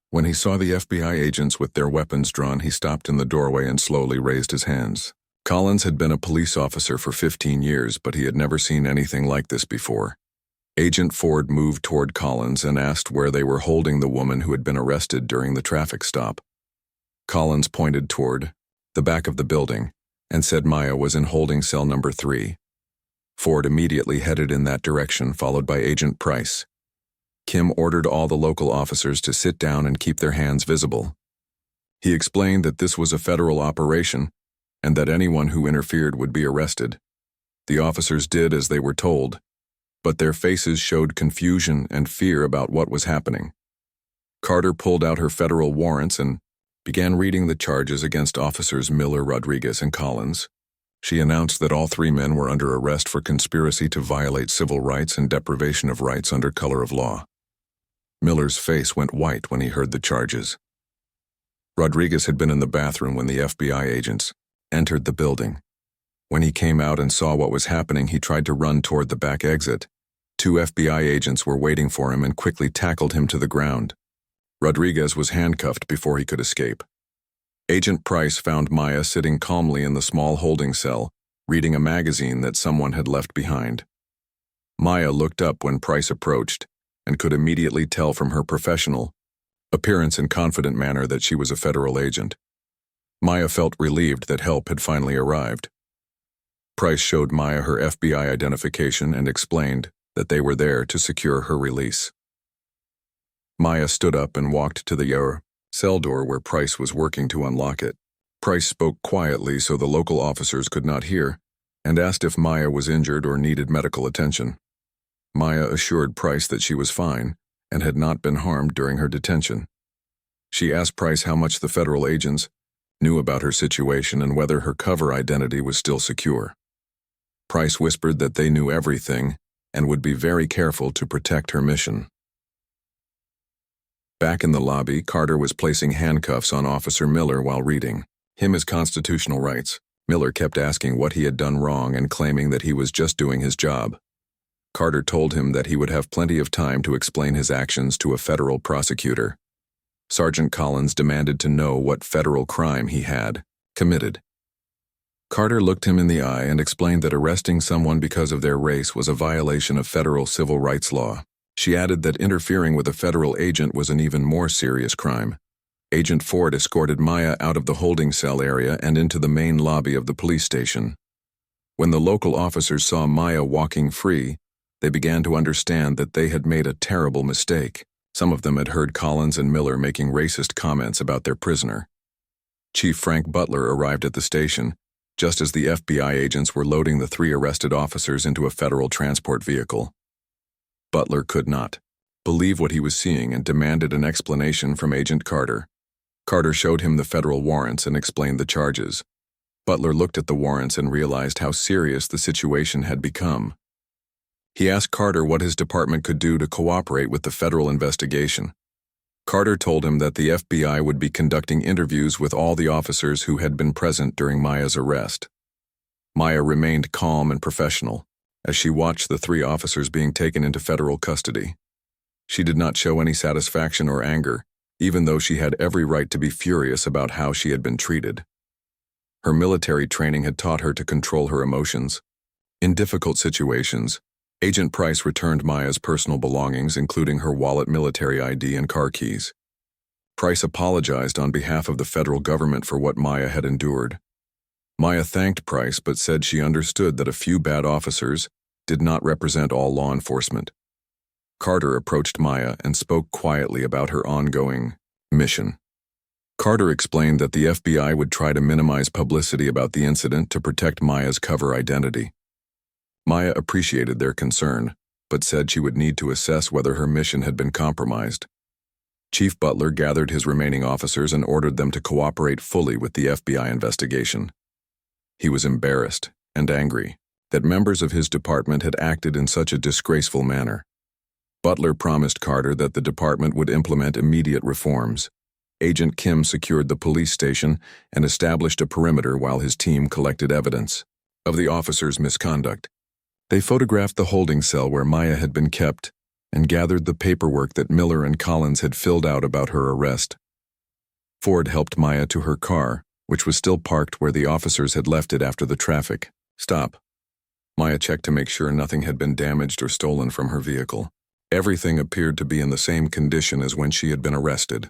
When he saw the FBI agents with their weapons drawn, he stopped in the doorway and slowly raised his hands. Collins had been a police officer for 15 years, but he had never seen anything like this before. Agent Ford moved toward Collins and asked where they were holding the woman who had been arrested during the traffic stop. Collins pointed toward the back of the building and said Maya was in holding cell number 3. Ford immediately headed in that direction, followed by Agent Price. Kim ordered all the local officers to sit down and keep their hands visible. He explained that this was a federal operation and that anyone who interfered would be arrested. The officers did as they were told, but their faces showed confusion and fear about what was happening. Carter pulled out her federal warrants and began reading the charges against officers Miller, Rodriguez, and Collins. She announced that all 3 men were under arrest for conspiracy to violate civil rights and deprivation of rights under color of law. Miller's face went white when he heard the charges. Rodriguez had been in the bathroom when the FBI agents entered the building. When he came out and saw what was happening, he tried to run toward the back exit. 2 FBI agents were waiting for him and quickly tackled him to the ground. Rodriguez was handcuffed before he could escape. Agent Price found Maya sitting calmly in the small holding cell, reading a magazine that someone had left behind. Maya looked up when Price approached and could immediately tell from her professional appearance and confident manner that she was a federal agent. Maya felt relieved that help had finally arrived. Price showed Maya her FBI identification and explained that they were there to secure her release. Maya stood up and walked to the cell door where Price was working to unlock it. Price spoke quietly so the local officers could not hear and asked if Maya was injured or needed medical attention. Maya assured Price that she was fine and had not been harmed during her detention. She asked Price how much the federal agents knew about her situation and whether her cover identity was still secure. Price whispered that they knew everything and would be very careful to protect her mission. Back in the lobby, Carter was placing handcuffs on Officer Miller while reading him his constitutional rights. Miller kept asking what he had done wrong and claiming that he was just doing his job. Carter told him that he would have plenty of time to explain his actions to a federal prosecutor. Sergeant Collins demanded to know what federal crime he had committed. Carter looked him in the eye and explained that arresting someone because of their race was a violation of federal civil rights law. She added that interfering with a federal agent was an even more serious crime. Agent Ford escorted Maya out of the holding cell area and into the main lobby of the police station. When the local officers saw Maya walking free, they began to understand that they had made a terrible mistake. Some of them had heard Collins and Miller making racist comments about their prisoner. Chief Frank Butler arrived at the station, just as the FBI agents were loading the 3 arrested officers into a federal transport vehicle. Butler could not believe what he was seeing and demanded an explanation from Agent Carter. Carter showed him the federal warrants and explained the charges. Butler looked at the warrants and realized how serious the situation had become. He asked Carter what his department could do to cooperate with the federal investigation. Carter told him that the FBI would be conducting interviews with all the officers who had been present during Maya's arrest. Maya remained calm and professional as she watched the 3 officers being taken into federal custody. She did not show any satisfaction or anger, even though she had every right to be furious about how she had been treated. Her military training had taught her to control her emotions. In difficult situations, Agent Price returned Maya's personal belongings, including her wallet, military ID, and car keys. Price apologized on behalf of the federal government for what Maya had endured. Maya thanked Price but said she understood that a few bad officers did not represent all law enforcement. Carter approached Maya and spoke quietly about her ongoing mission. Carter explained that the FBI would try to minimize publicity about the incident to protect Maya's cover identity. Maya appreciated their concern, but said she would need to assess whether her mission had been compromised. Chief Butler gathered his remaining officers and ordered them to cooperate fully with the FBI investigation. He was embarrassed and angry that members of his department had acted in such a disgraceful manner. Butler promised Carter that the department would implement immediate reforms. Agent Kim secured the police station and established a perimeter while his team collected evidence of the officers' misconduct. They photographed the holding cell where Maya had been kept and gathered the paperwork that Miller and Collins had filled out about her arrest. Ford helped Maya to her car, which was still parked where the officers had left it after the traffic stop. Maya checked to make sure nothing had been damaged or stolen from her vehicle. Everything appeared to be in the same condition as when she had been arrested.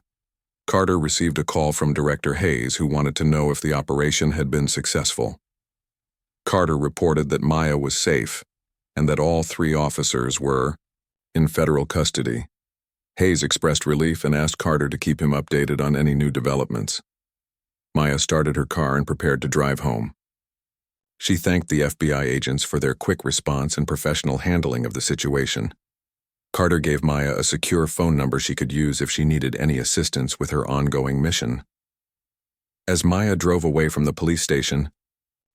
Carter received a call from Director Hayes, who wanted to know if the operation had been successful. Carter reported that Maya was safe and that all 3 officers were in federal custody. Hayes expressed relief and asked Carter to keep him updated on any new developments. Maya started her car and prepared to drive home. She thanked the FBI agents for their quick response and professional handling of the situation. Carter gave Maya a secure phone number she could use if she needed any assistance with her ongoing mission. As Maya drove away from the police station,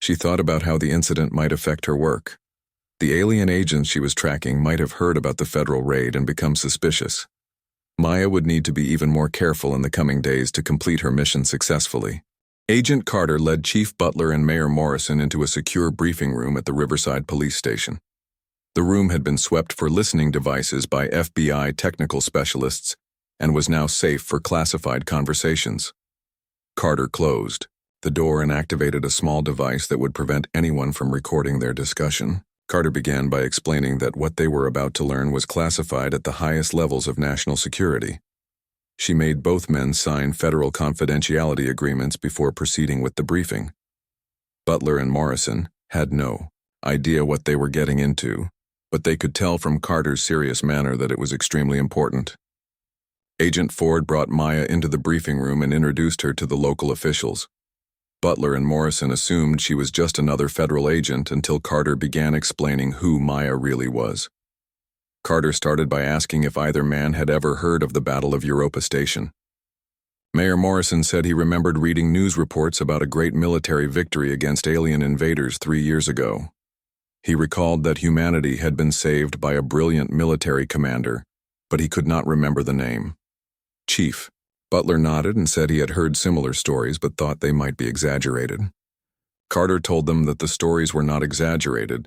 she thought about how the incident might affect her work. The alien agents she was tracking might have heard about the federal raid and become suspicious. Maya would need to be even more careful in the coming days to complete her mission successfully. Agent Carter led Chief Butler and Mayor Morrison into a secure briefing room at the Riverside Police Station. The room had been swept for listening devices by FBI technical specialists and was now safe for classified conversations. Carter closed the door and activated a small device that would prevent anyone from recording their discussion. Carter began by explaining that what they were about to learn was classified at the highest levels of national security. She made both men sign federal confidentiality agreements before proceeding with the briefing. Butler and Morrison had no idea what they were getting into, but they could tell from Carter's serious manner that it was extremely important. Agent Ford brought Maya into the briefing room and introduced her to the local officials. Butler and Morrison assumed she was just another federal agent until Carter began explaining who Maya really was. Carter started by asking if either man had ever heard of the Battle of Europa Station. Mayor Morrison said he remembered reading news reports about a great military victory against alien invaders 3 years ago. He recalled that humanity had been saved by a brilliant military commander, but he could not remember the name. Chief Butler nodded and said he had heard similar stories but thought they might be exaggerated. Carter told them that the stories were not exaggerated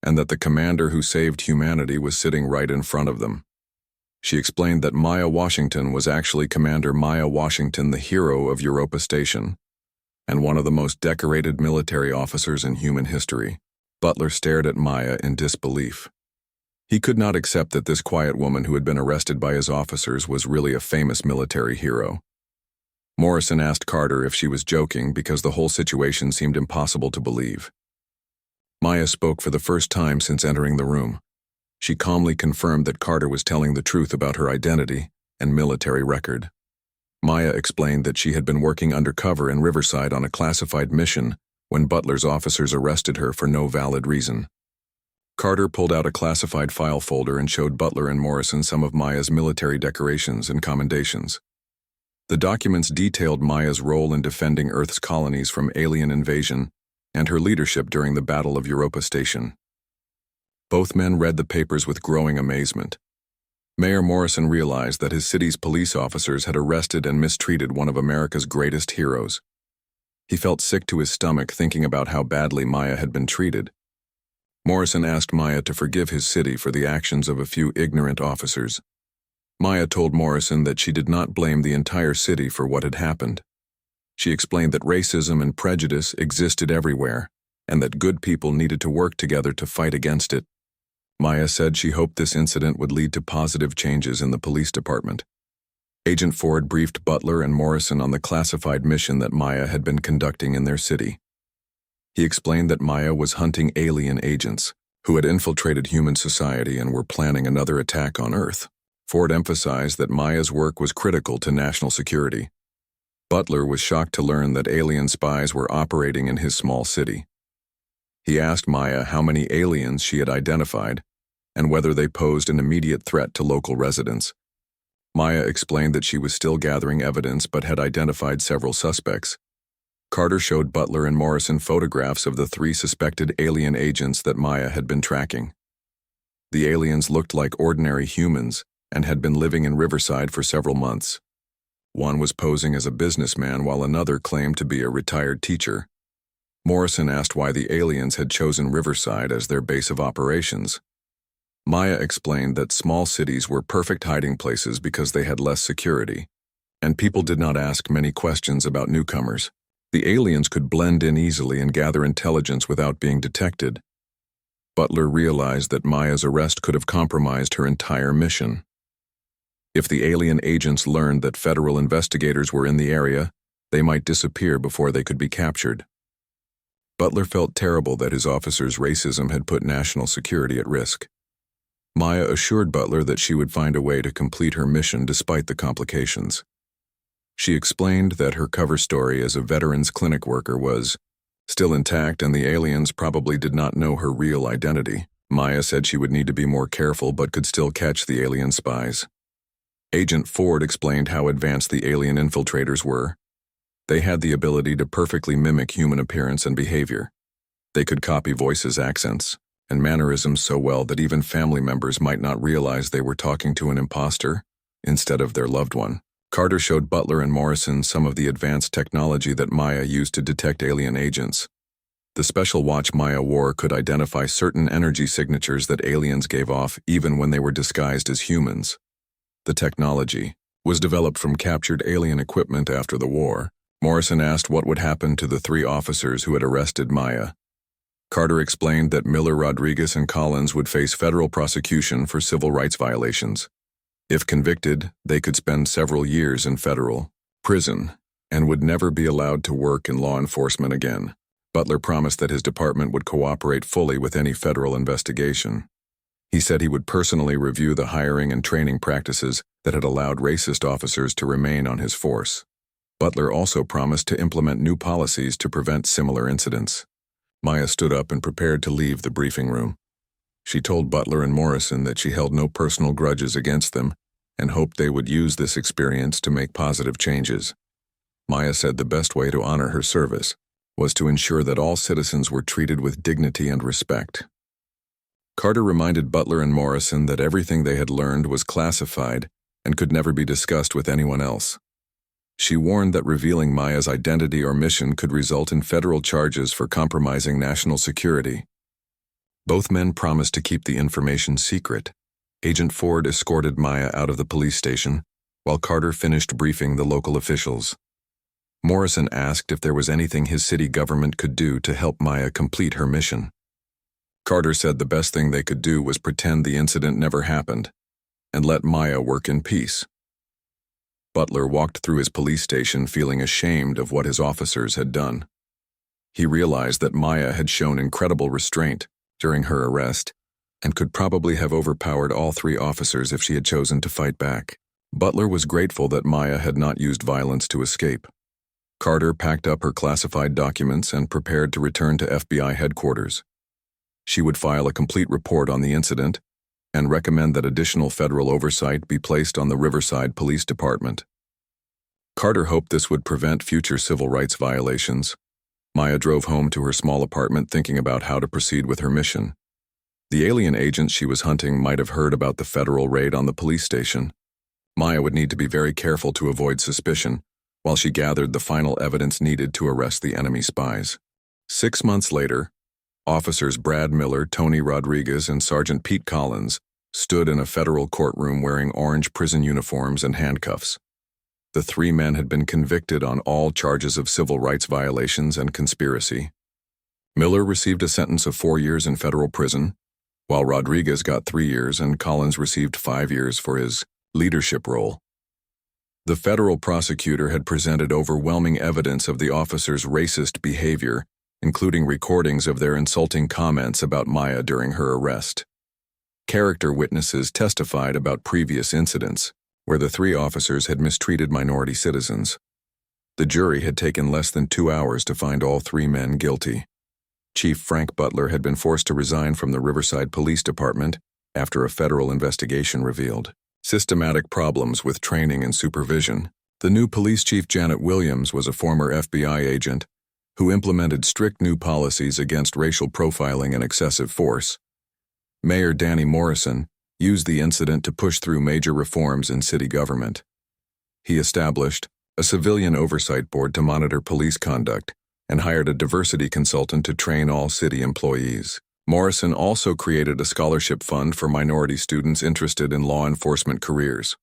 and that the commander who saved humanity was sitting right in front of them. She explained that Maya Washington was actually Commander Maya Washington, the hero of Europa Station, and one of the most decorated military officers in human history. Butler stared at Maya in disbelief. He could not accept that this quiet woman who had been arrested by his officers was really a famous military hero. Morrison asked Carter if she was joking because the whole situation seemed impossible to believe. Maya spoke for the first time since entering the room. She calmly confirmed that Carter was telling the truth about her identity and military record. Maya explained that she had been working undercover in Riverside on a classified mission when Butler's officers arrested her for no valid reason. Carter pulled out a classified file folder and showed Butler and Morrison some of Maya's military decorations and commendations. The documents detailed Maya's role in defending Earth's colonies from alien invasion and her leadership during the Battle of Europa Station. Both men read the papers with growing amazement. Mayor Morrison realized that his city's police officers had arrested and mistreated one of America's greatest heroes. He felt sick to his stomach thinking about how badly Maya had been treated. Morrison asked Maya to forgive his city for the actions of a few ignorant officers. Maya told Morrison that she did not blame the entire city for what had happened. She explained that racism and prejudice existed everywhere, and that good people needed to work together to fight against it. Maya said she hoped this incident would lead to positive changes in the police department. Agent Ford briefed Butler and Morrison on the classified mission that Maya had been conducting in their city. He explained that Maya was hunting alien agents who had infiltrated human society and were planning another attack on Earth. Ford emphasized that Maya's work was critical to national security. Butler was shocked to learn that alien spies were operating in his small city. He asked Maya how many aliens she had identified and whether they posed an immediate threat to local residents. Maya explained that she was still gathering evidence but had identified several suspects. Carter showed Butler and Morrison photographs of the 3 suspected alien agents that Maya had been tracking. The aliens looked like ordinary humans and had been living in Riverside for several months. One was posing as a businessman while another claimed to be a retired teacher. Morrison asked why the aliens had chosen Riverside as their base of operations. Maya explained that small cities were perfect hiding places because they had less security, and people did not ask many questions about newcomers. The aliens could blend in easily and gather intelligence without being detected. Butler realized that Maya's arrest could have compromised her entire mission. If the alien agents learned that federal investigators were in the area, they might disappear before they could be captured. Butler felt terrible that his officers' racism had put national security at risk. Maya assured Butler that she would find a way to complete her mission despite the complications. She explained that her cover story as a veterans clinic worker was still intact and the aliens probably did not know her real identity. Maya said she would need to be more careful but could still catch the alien spies. Agent Ford explained how advanced the alien infiltrators were. They had the ability to perfectly mimic human appearance and behavior. They could copy voices, accents, and mannerisms so well that even family members might not realize they were talking to an imposter instead of their loved one. Carter showed Butler and Morrison some of the advanced technology that Maya used to detect alien agents. The special watch Maya wore could identify certain energy signatures that aliens gave off even when they were disguised as humans. The technology was developed from captured alien equipment after the war. Morrison asked what would happen to the 3 officers who had arrested Maya. Carter explained that Miller, Rodriguez, and Collins would face federal prosecution for civil rights violations. If convicted, they could spend several years in federal prison and would never be allowed to work in law enforcement again. Butler promised that his department would cooperate fully with any federal investigation. He said he would personally review the hiring and training practices that had allowed racist officers to remain on his force. Butler also promised to implement new policies to prevent similar incidents. Maya stood up and prepared to leave the briefing room. She told Butler and Morrison that she held no personal grudges against them and hoped they would use this experience to make positive changes. Maya said the best way to honor her service was to ensure that all citizens were treated with dignity and respect. Carter reminded Butler and Morrison that everything they had learned was classified and could never be discussed with anyone else. She warned that revealing Maya's identity or mission could result in federal charges for compromising national security. Both men promised to keep the information secret. Agent Ford escorted Maya out of the police station, while Carter finished briefing the local officials. Morrison asked if there was anything his city government could do to help Maya complete her mission. Carter said the best thing they could do was pretend the incident never happened and let Maya work in peace. Butler walked through his police station feeling ashamed of what his officers had done. He realized that Maya had shown incredible restraint during her arrest and could probably have overpowered all three officers if she had chosen to fight back. Butler was grateful that Maya had not used violence to escape. Carter packed up her classified documents and prepared to return to FBI headquarters. She would file a complete report on the incident and recommend that additional federal oversight be placed on the Riverside Police Department. Carter hoped this would prevent future civil rights violations. Maya drove home to her small apartment thinking about how to proceed with her mission. The alien agents she was hunting might have heard about the federal raid on the police station. Maya would need to be very careful to avoid suspicion while she gathered the final evidence needed to arrest the enemy spies. 6 months later, Officers Brad Miller, Tony Rodriguez, and Sergeant Pete Collins stood in a federal courtroom wearing orange prison uniforms and handcuffs. The three men had been convicted on all charges of civil rights violations and conspiracy. Miller received a sentence of 4 years in federal prison, while Rodriguez got 3 years and Collins received 5 years for his leadership role. The federal prosecutor had presented overwhelming evidence of the officers' racist behavior, including recordings of their insulting comments about Maya during her arrest. Character witnesses testified about previous incidents, where the three officers had mistreated minority citizens. The jury had taken less than 2 hours to find all three men guilty. Chief Frank Butler had been forced to resign from the Riverside Police Department after a federal investigation revealed systematic problems with training and supervision. The new police chief, Janet Williams, was a former FBI agent who implemented strict new policies against racial profiling and excessive force. Mayor Danny Morrison used the incident to push through major reforms in city government. He established a civilian oversight board to monitor police conduct and hired a diversity consultant to train all city employees. Morrison also created a scholarship fund for minority students interested in law enforcement careers.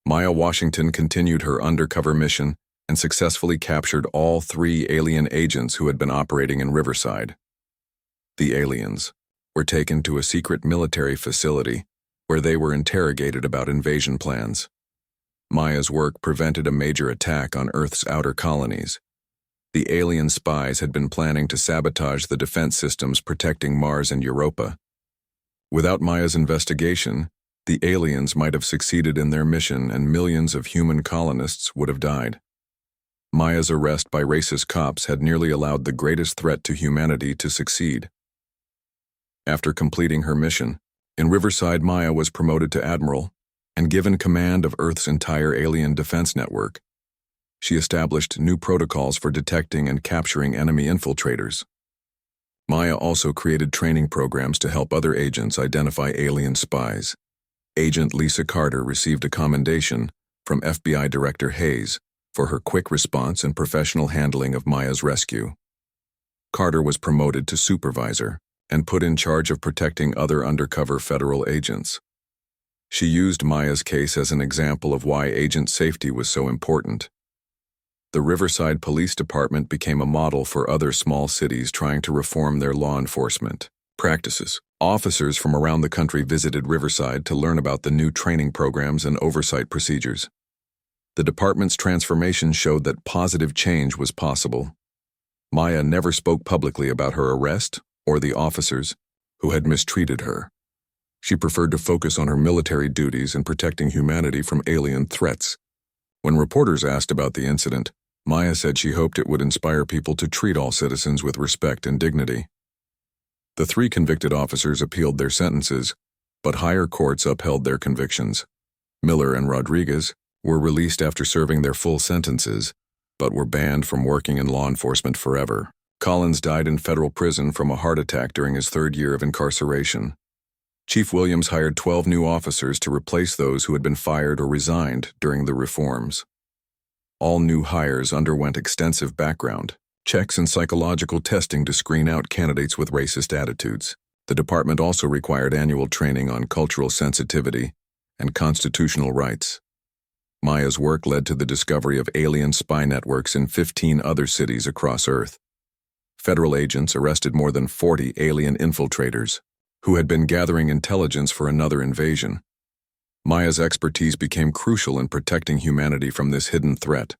Maya Washington continued her undercover mission and successfully captured all three alien agents who had been operating in Riverside. The aliens were taken to a secret military facility where they were interrogated about invasion plans. Maya's work prevented a major attack on Earth's outer colonies. The alien spies had been planning to sabotage the defense systems protecting Mars and Europa. Without Maya's investigation, the aliens might have succeeded in their mission and millions of human colonists would have died. Maya's arrest by racist cops had nearly allowed the greatest threat to humanity to succeed. After completing her mission, in Riverside, Maya was promoted to admiral and given command of Earth's entire alien defense network. She established new protocols for detecting and capturing enemy infiltrators. Maya also created training programs to help other agents identify alien spies. Agent Lisa Carter received a commendation from FBI Director Hayes for her quick response and professional handling of Maya's rescue. Carter was promoted to supervisor and put in charge of protecting other undercover federal agents. She used Maya's case as an example of why agent safety was so important. The Riverside Police Department became a model for other small cities trying to reform their law enforcement practices. Officers from around the country visited Riverside to learn about the new training programs and oversight procedures. The department's transformation showed that positive change was possible. Maya never spoke publicly about her arrest or the officers who had mistreated her. She preferred to focus on her military duties and protecting humanity from alien threats. When reporters asked about the incident, Maya said she hoped it would inspire people to treat all citizens with respect and dignity. The three convicted officers appealed their sentences, but higher courts upheld their convictions. Miller and Rodriguez were released after serving their full sentences, but were banned from working in law enforcement forever. Collins died in federal prison from a heart attack during his 3rd year of incarceration. Chief Williams hired 12 new officers to replace those who had been fired or resigned during the reforms. All new hires underwent extensive background checks and psychological testing to screen out candidates with racist attitudes. The department also required annual training on cultural sensitivity and constitutional rights. Maya's work led to the discovery of alien spy networks in 15 other cities across Earth. Federal agents arrested more than 40 alien infiltrators who had been gathering intelligence for another invasion. Maya's expertise became crucial in protecting humanity from this hidden threat.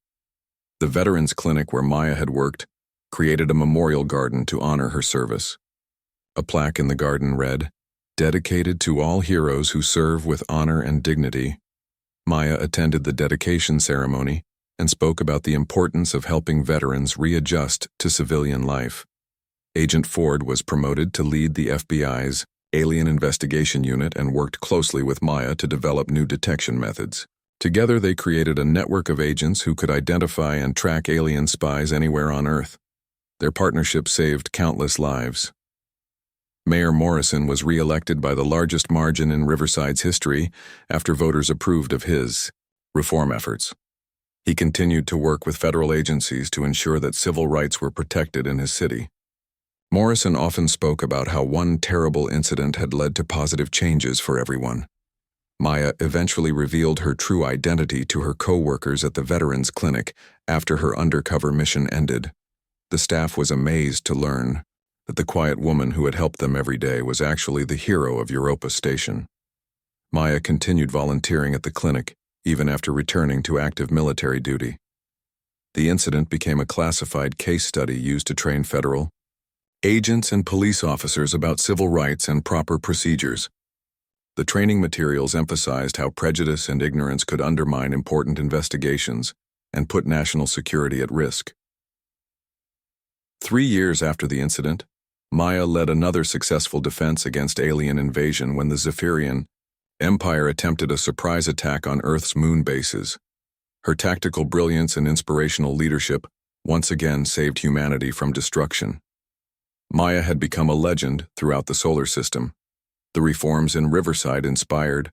The Veterans Clinic where Maya had worked created a memorial garden to honor her service. A plaque in the garden read, "Dedicated to all heroes who serve with honor and dignity." Maya attended the dedication ceremony and spoke about the importance of helping veterans readjust to civilian life. Agent Ford was promoted to lead the FBI's Alien Investigation Unit and worked closely with Maya to develop new detection methods. Together, they created a network of agents who could identify and track alien spies anywhere on Earth. Their partnership saved countless lives. Mayor Morrison was re-elected by the largest margin in Riverside's history after voters approved of his reform efforts. He continued to work with federal agencies to ensure that civil rights were protected in his city. Morrison often spoke about how one terrible incident had led to positive changes for everyone. Maya eventually revealed her true identity to her co-workers at the Veterans Clinic after her undercover mission ended. The staff was amazed to learn that the quiet woman who had helped them every day was actually the hero of Europa Station. Maya continued volunteering at the clinic, even after returning to active military duty. The incident became a classified case study used to train federal agents and police officers about civil rights and proper procedures. The training materials emphasized how prejudice and ignorance could undermine important investigations and put national security at risk. 3 years after the incident, Maya led another successful defense against alien invasion when the Zephyrian Empire attempted a surprise attack on Earth's moon bases. Her tactical brilliance and inspirational leadership once again saved humanity from destruction. Maya had become a legend throughout the solar system. The reforms in Riverside inspired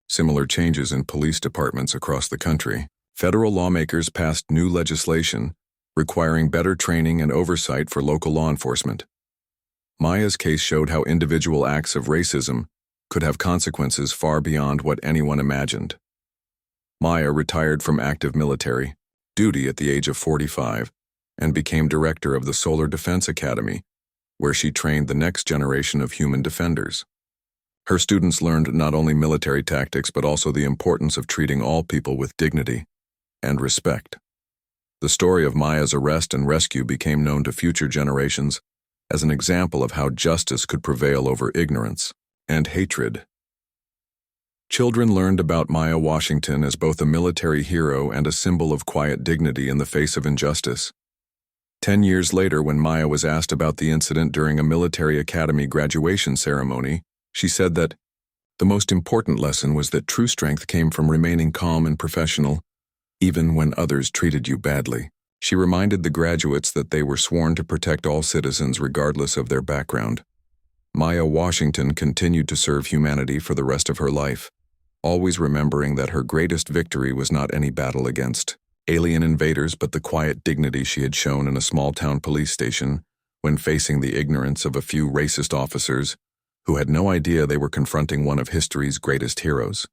similar changes in police departments across the country. Federal lawmakers passed new legislation requiring better training and oversight for local law enforcement. Maya's case showed how individual acts of racism could have consequences far beyond what anyone imagined. Maya retired from active military duty at the age of 45 and became director of the Solar Defense Academy, where she trained the next generation of human defenders. Her students learned not only military tactics but also the importance of treating all people with dignity and respect. The story of Maya's arrest and rescue became known to future generations as an example of how justice could prevail over ignorance and hatred. Children learned about Maya Washington as both a military hero and a symbol of quiet dignity in the face of injustice. 10 years later, when Maya was asked about the incident during a military academy graduation ceremony, she said that the most important lesson was that true strength came from remaining calm and professional, even when others treated you badly. She reminded the graduates that they were sworn to protect all citizens regardless of their background. Maya Washington continued to serve humanity for the rest of her life, always remembering that her greatest victory was not any battle against alien invaders but the quiet dignity she had shown in a small-town police station when facing the ignorance of a few racist officers who had no idea they were confronting one of history's greatest heroes.